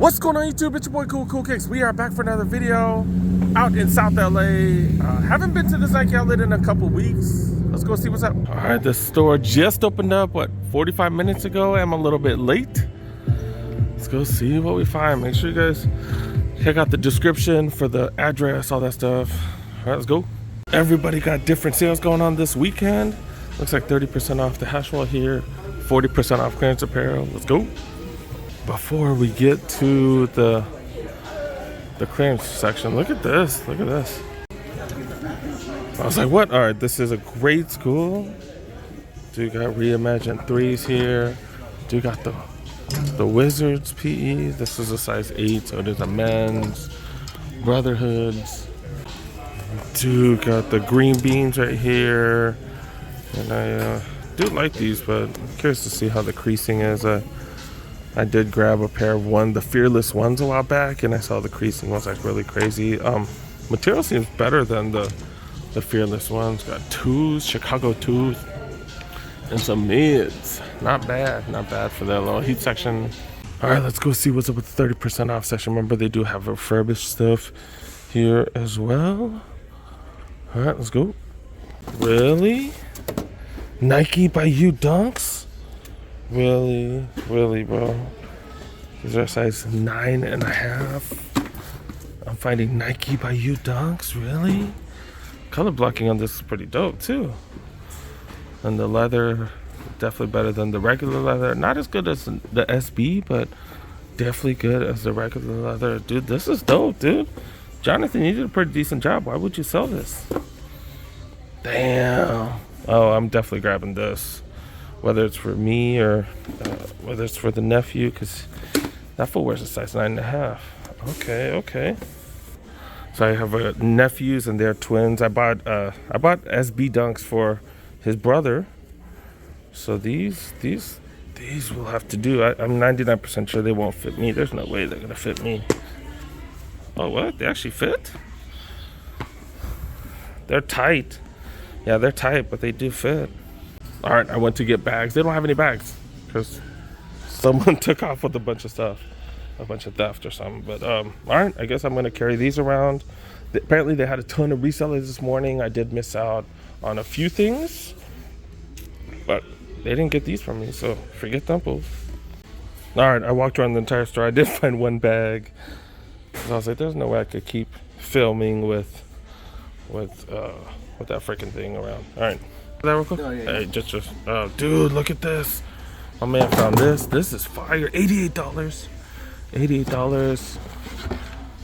What's going on YouTube? It's your boy Cool Kicks. We are back for another video out in South LA. Haven't been to this Nike outlet in a couple weeks. Let's go see what's up. All right, the store just opened up, 45 minutes ago. I'm a little bit late. Let's go see what we find. Make sure you guys check out the description for the address, all that stuff. All right, let's go. Everybody got different sales going on this weekend. Looks like 30% off the hash wall here, 40% off clearance apparel. Let's go. Before we get to the clearance section, look at this. Look at this. I was like, what? All right, this is a great school. Dude got reimagined threes here. Dude got the Wizards PE. This is a size 8, so it is a men's. Brotherhoods. Dude got the green beans right here. And I do like these, but I'm curious to see how the creasing is. I did grab a pair of the Fearless ones a while back, and I saw the creasing was like really crazy. Material seems better than the Fearless ones. Got twos, Chicago twos, and some mids. Not bad for that little heat section. All right, let's go see what's up with the 30% off section. Remember, they do have refurbished stuff here as well. All right, let's go. Really? Nike by You Dunks? Really, bro? These are size 9.5. I'm finding Nike by You Dunks. Really? Color blocking on this is pretty dope too. And the leather, definitely better than the regular leather. Not as good as the SB, but definitely good as the regular leather. Dude, this is dope, dude. Jonathan, you did a pretty decent job. Why would you sell this? Damn. Oh, I'm definitely grabbing this. Whether it's for me or whether it's for the nephew, because that footwear's a size 9.5. Okay. So I have nephews and they're twins. I bought SB Dunks for his brother. So these will have to do. I'm 99% sure they won't fit me. There's no way they're gonna fit me. Oh, what? They actually fit? They're tight. Yeah, they're tight, but they do fit. All right, I went to get bags. They don't have any bags because someone took off with a bunch of stuff, a bunch of theft or something. But all right, I guess I'm gonna carry these around. Apparently they had a ton of resellers this morning. I did miss out on a few things, but they didn't get these from me, so forget them both. All right, I walked around the entire store. I did find one bag. So I was like, there's no way I could keep filming with that freaking thing around. All right. That real quick? Oh, yeah. Hey, just dude, look at this. My man found this. This is fire. $88.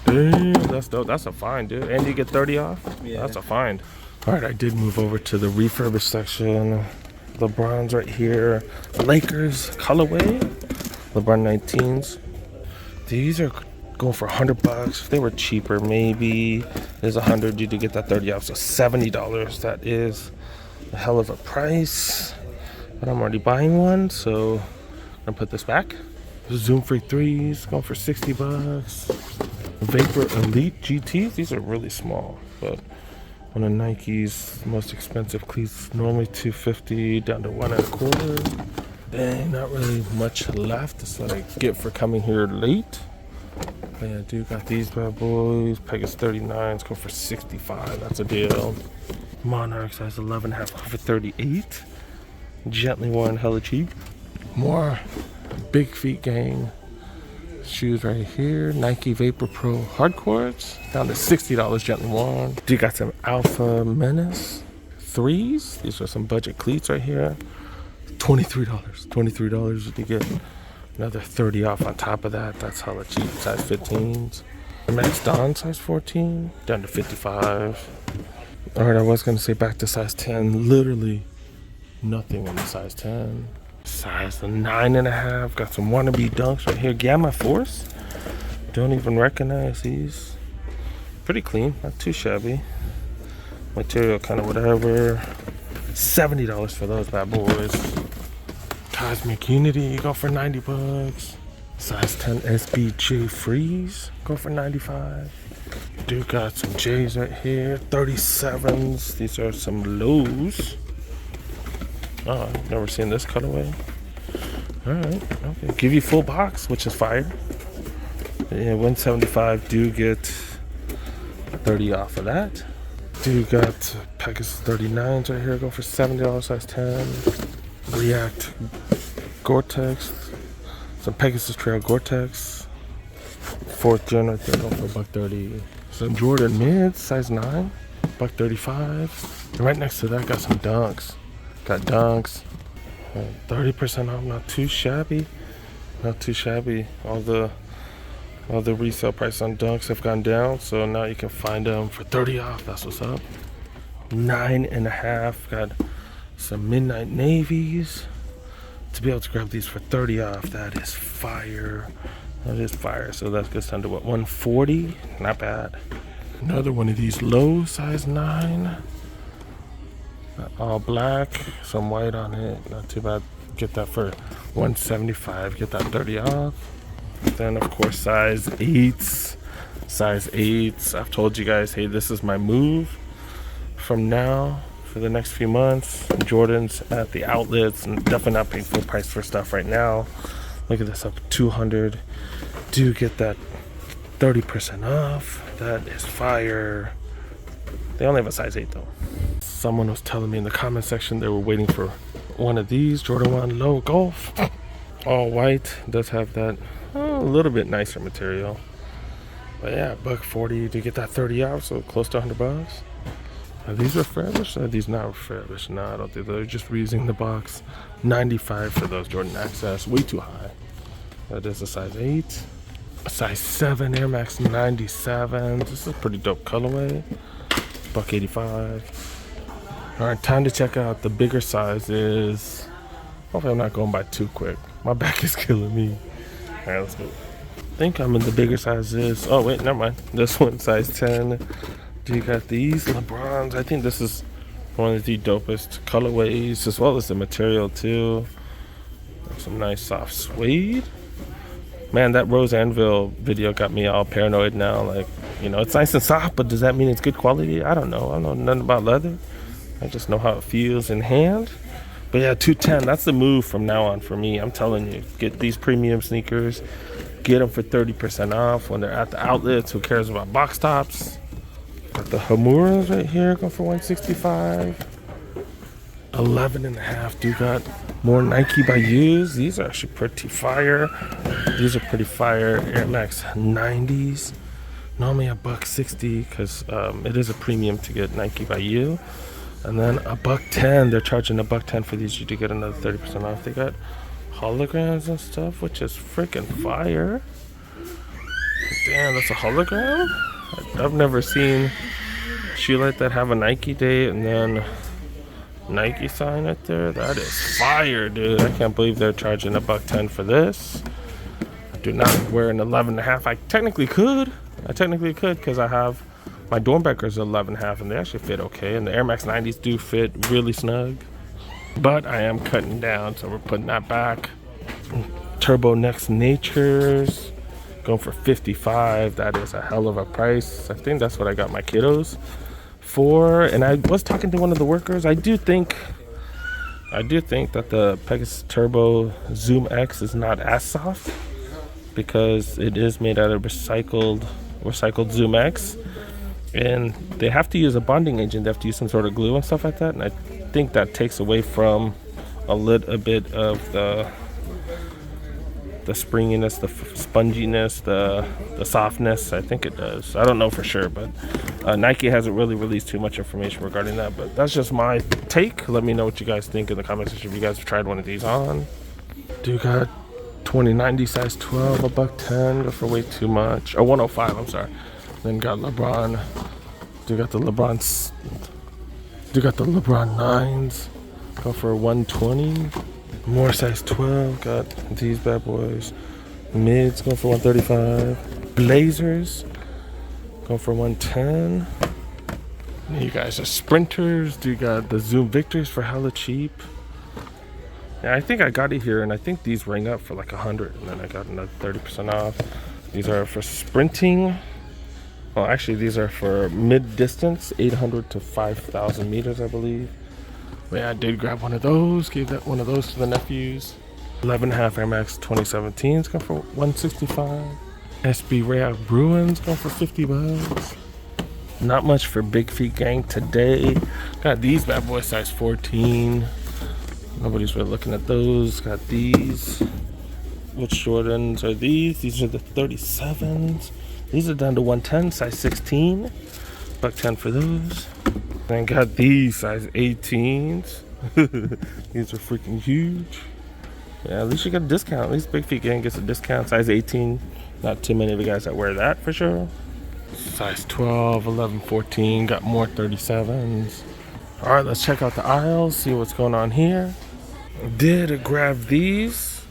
Damn, that's dope. That's a find, dude. And you get 30 off? Yeah. That's a find. All right, I did move over to the refurbished section. LeBron's right here. Lakers colorway. LeBron 19s. These are going for $100. If they were cheaper, maybe there's 100. You do get that 30 off, so $70. That is a hell of a price, but I'm already buying one, so I'm gonna put this back. Zoom Freak 3s going for $60. Vapor Elite GTs, these are really small, but one of Nike's most expensive cleats, normally $250 down to $1.25. Dang, not really much left. That's what I get for coming here late. But yeah, dude, got these bad boys. Pegasus 39s going for $65. That's a deal. Monarch size 11.5 for $38. Gently worn, hella cheap. More Big Feet Gang shoes right here. Nike Vapor Pro Hardcores down to $60, gently worn. You got some Alpha Menace 3s. These are some budget cleats right here. $23. You get another 30 off on top of that. That's hella cheap. Size 15s. Max Don size 14 down to $55. All right, I was gonna say back to size 10. Literally nothing in the size 10. Size 9.5. Got some wannabe dunks right here. Gamma Force. Don't even recognize these. Pretty clean, not too shabby. Material kind of whatever. $70 for those bad boys. Cosmic Unity go for $90. Size 10 SBJ Freeze go for $95. Dude got some J's right here, 37s. These are some lows. Oh, I've never seen this colorway. All right, okay. Give you full box, which is fire. Yeah, 175. Do get 30 off of that. Do got Pegasus 39s right here. Go for $70, size 10. React Gore-Tex. Some Pegasus Trail Gore-Tex. 4th gen right there. Go for $130. Some Jordan mids, size 9. $135. And right next to that, got some Dunks. Got Dunks. 30% off. Not too shabby. Not too shabby. All the resale price on Dunks have gone down, so now you can find them for 30 off. That's what's up. 9.5. Got some Midnight Navies. To be able to grab these for 30 off, that is fire. That is fire. So that gets down to what, 140? Not bad. Another one of these low, size 9. All black, some white on it. Not too bad. Get that for 175. Get that 30 off. Then of course size 8s. Size 8s. I've told you guys, hey, this is my move from now for the next few months. Jordans at the outlets, and definitely not paying full price for stuff right now. Look at this, up 200. Do get that 30% off. That is fire. They only have a size 8 though. Someone was telling me in the comment section they were waiting for one of these Jordan 1 low golf. All white. Does have that a little bit nicer material. But yeah, $140 to get that 30 off, so close to $100. Are these refurbished? Are these not refurbished? No, I don't think they're just reusing the box. 95 for those Jordan Access. Way too high. That is a size 8. A size 7 Air Max 97. This is a pretty dope colorway. $185. Alright, time to check out the bigger sizes. Hopefully I'm not going by too quick. My back is killing me. Alright, let's go. I think I'm in the bigger sizes. Oh wait, never mind. This one, size 10. Do you got these LeBrons? I think this is one of the dopest colorways, as well as the material too. Some nice soft suede. Man, that Rose Anvil video got me all paranoid now. Like, you know, it's nice and soft, but does that mean it's good quality? I don't know. I don't know nothing about leather. I just know how it feels in hand. But yeah, 210, that's the move from now on for me. I'm telling you, get these premium sneakers, get them for 30% off when they're at the outlets. Who cares about box tops? Got the Hamuras right here, go for 165. 11.5. Do got more Nike by Use. These are actually pretty fire. These are pretty fire. Air Max 90s. Normally $160 because it is a premium to get Nike by You. And then $110. They're charging $110 for these. You do get another 30% off. They got holograms and stuff, which is freaking fire. Damn, that's a hologram? I've never seen a shoe like that have a Nike date and then Nike sign right there. That is fire, dude. I can't believe they're charging $110 for this. I do not wear an 11.5. I technically could because I have my Dornbeckers 11.5 and they actually fit okay. And the Air Max 90s do fit really snug. But I am cutting down, so we're putting that back. Turbo Next Natures. Going for $55. That is a hell of a price. I think that's what I got my kiddos for. And I was talking to one of the workers. I do think that the Pegasus Turbo Zoom X is not as soft because it is made out of recycled Zoom X, and they have to use a bonding agent. They have to use some sort of glue and stuff like that. And I think that takes away from a little bit of the springiness, the sponginess, the softness. I think it does. I don't know for sure, but Nike hasn't really released too much information regarding that. But that's just my take. Let me know what you guys think in the comment section if you guys have tried one of these on. Do you got 2090 size 12, $110? Go for way too much. Or 105, I'm sorry. Then got LeBron. Do you got the LeBron 9s? Go for 120. More size 12. Got these bad boys. Mids going for 135. Blazers going for 110. You guys are sprinters. Do you got the Zoom Victors for hella cheap? Yeah, I think I got it here, and I think these rang up for like 100, and then I got another 30% off. These are for sprinting. Well, actually, these are for mid-distance, 800 to 5,000 meters, I believe. But yeah, I did grab one of those. Gave that one of those to the nephews. 11.5 Air Max 2017s go for 165. SB Real Bruins going for 50 bucks. Not much for big feet gang today. Got these bad boys size 14. Nobody's really looking at those. Got these. Which Jordans are these? These are the 37s. These are down to 110, size 16. $1.10 for those. And got these size 18s. These are freaking huge. Yeah, at least you get a discount. At least Big Feet Gang gets a discount. Size 18. Not too many of the guys that wear that for sure. Size 12, 11, 14. Got more 37s. All right, let's check out the aisles. See what's going on here. Did grab these.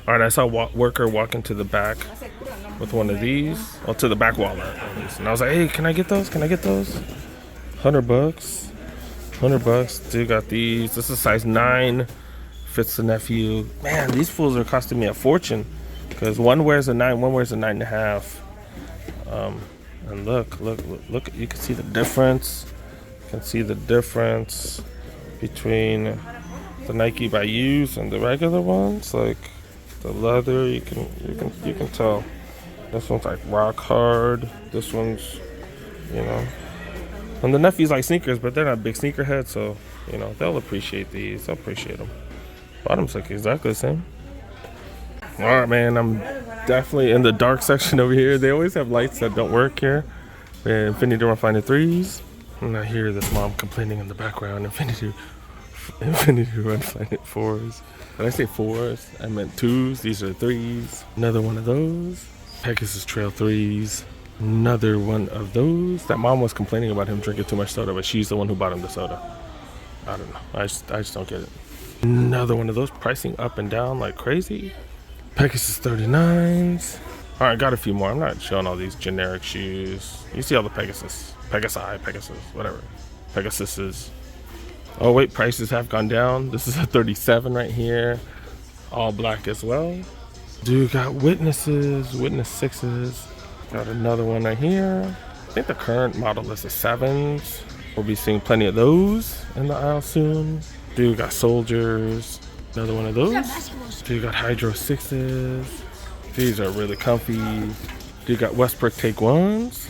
All right, I saw a worker walk into the back with one of these. Well, to the back wall at least. And I was like, hey, can I get those? Can I get those? 100 bucks. 100 bucks. Dude got these. This is size 9. Fits the nephew. Man, these fools are costing me a fortune. Because one wears a 9, one wears a 9.5. And look. You can see the difference. You can see the difference between the Nike by Use and the regular ones. Like the leather, you can tell. This one's like rock hard. This one's, you know. And the nephews like sneakers, but they're not big sneakerheads, so you know they'll appreciate these. They'll appreciate them. Bottoms look exactly the same. All right, man. I'm definitely in the dark section over here. They always have lights that don't work here. Infinity Run Finder 3s. And I hear this mom complaining in the background. Infinity Run Finder 4s. Did I say 4s? I meant 2s. These are 3s. Another one of those. Pegasus Trail 3s. Another one of those. That mom was complaining about him drinking too much soda, but she's the one who bought him the soda. I don't know. I just don't get it. Another one of those, pricing up and down like crazy. Pegasus 39s. All right, got a few more. I'm not showing all these generic shoes. You see all the Pegasus, whatever. Pegasuses. Oh wait, prices have gone down. This is a 37 right here. All black as well. Dude, got Witness 6s. Got another one right here. I think the current model is the 7s. We'll be seeing plenty of those in the aisle soon. Dude, got Soldiers. Another one of those. Dude, got Hydro 6s. These are really comfy. Dude, got Westbrook Take 1s.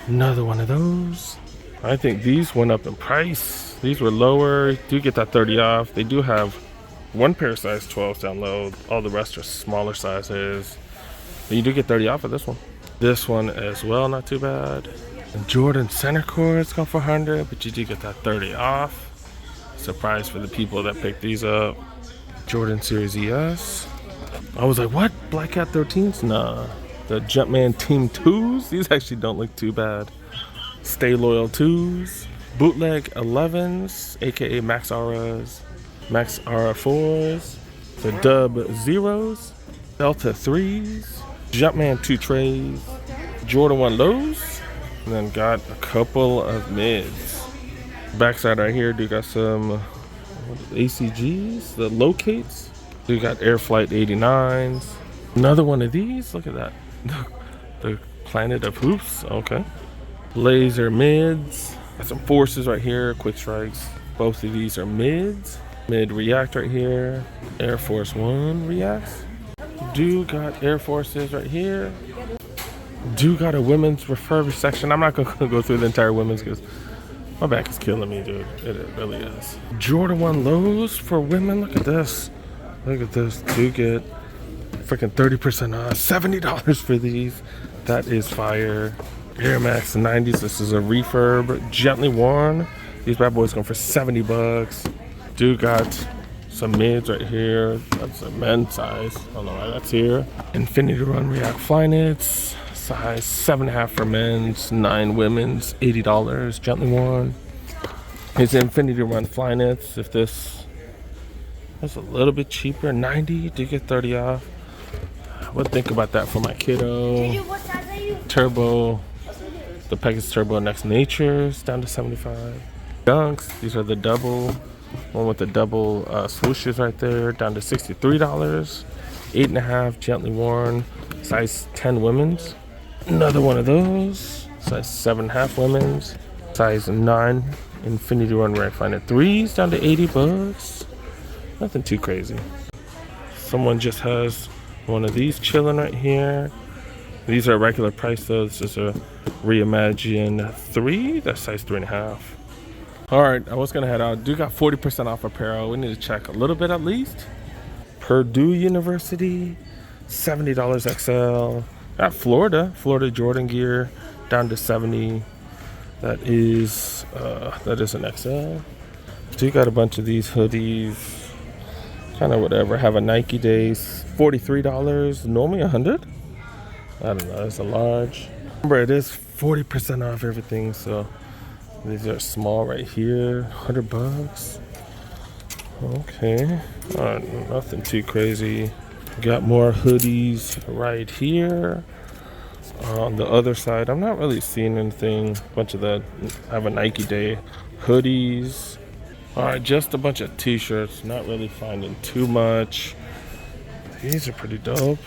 Another one of those. I think these went up in price. These were lower. Do get that 30 off. They do have one pair of size 12s down low. All the rest are smaller sizes. But you do get 30 off of this one. This one as well, not too bad. And Jordan Center Courts go for 100, but you do get that 30 off. Surprise for the people that picked these up. Jordan Series ES. I was like, what? Black Cat 13s? Nah. The Jumpman Team 2s? These actually don't look too bad. Stay Loyal 2s. Bootleg 11s, aka Max Auras. Max Aura 4s. The Dub Zeros. Delta 3s. Jumpman 2 trays. Jordan 1 lows. And then got a couple of mids. Backside right here, do got some ACGs, the Locates. We got Air Flight 89s. Another one of these. Look at that. The Planet of Hoops. Okay. Laser mids. Got some Forces right here. Quick Strikes. Both of these are mids. Mid React right here. Air Force One Reacts. Do got Air Forces right here. Do got a women's refurbished section. I'm not gonna go through the entire women's because my back is killing me, dude. It really is. Jordan 1 lows for women. Look at this. Look at this. Do get freaking 30% off. $70 for these. That is fire. Air Max 90s. This is a refurb. Gently worn. These bad boys going for 70 bucks. Do got some mids right here. That's a men's size. I don't know why that's here. Infinity Run React Flyknits. Size 7.5 for men's, 9 women's, $80, gently worn. It's Infinity Run Flyknits. If this was a little bit cheaper, 90, do get 30 off. I would think about that for my kiddo. Turbo, the Pegasus Turbo Next Natures, down to 75. Dunks, these are the double, one with the double swooshes right there, down to $63. 8.5, gently worn, size 10 women's. Another one of those, size 7.5 women's, size 9 Infinity Run React Flyknit 3s, down to 80 bucks. Nothing too crazy. Someone just has One of these chilling right here. These are regular price though. This is a Reimagine 3. That's size 3.5. All right, I was gonna head out. Do got 40% off apparel. We need to check a little bit at least. Purdue University, $70 XL. Got Florida Jordan gear down to 70. That is an XL. So you got a bunch of these hoodies, kind of whatever. Have a Nike Days, $43. Normally $100. I don't know. It's a large. Remember, it is 40% off everything. So these are small right here, $100. Okay, nothing too crazy. Got more hoodies right here. On the other side, I'm not really seeing anything. Bunch of the have a Nike Day hoodies. All right, just a bunch of t-shirts. Not really finding too much. These are pretty dope.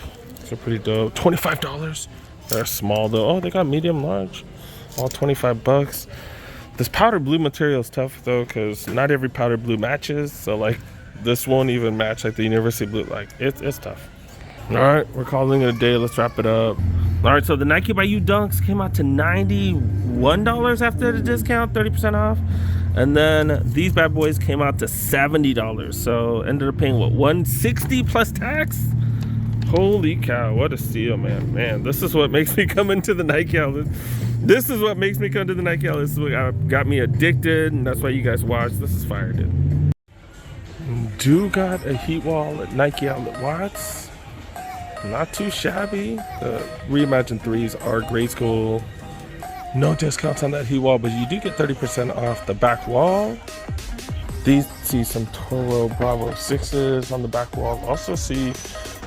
$25. They're small though. Oh, they got medium, large. All $25. This powder blue material is tough though, because not every powder blue matches. So like, this won't even match like the University blue. Like, it's tough. All right, we're calling it a day. Let's wrap it up. All right, so the Nike by You Dunks came out to $91 after the discount, 30% off. And then these bad boys came out to $70. So ended up paying what, $160 plus tax? Holy cow, what a steal, man. Man, this is what makes me come into the Nike outlet. This is what makes me come to the Nike outlet. This is what got me addicted, and that's why you guys watch. This is fire, dude. Do got a heat wall at Nike Outlet Watts. Not too shabby. The Reimagine 3s are grade school. No discounts on that heat wall, but you do get 30% off the back wall. These see some Toro Bravo 6s on the back wall. Also see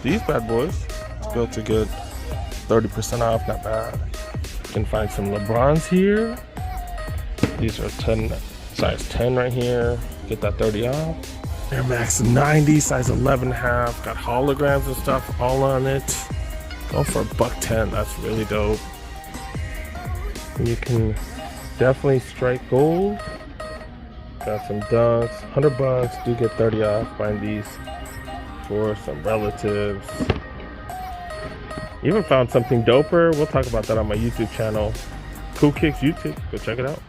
these bad boys built a good 30% off, not bad. You can find some LeBrons here. These are size 10 right here. Get that 30 off. Air Max 90, size 11.5. Got holograms and stuff all on it. Go for $110. That's really dope. And you can definitely strike gold. Got some dunks, $100. Do get 30 off. Find these for some relatives. Even found something doper. We'll talk about that on my YouTube channel. Cool Kicks YouTube. Go check it out.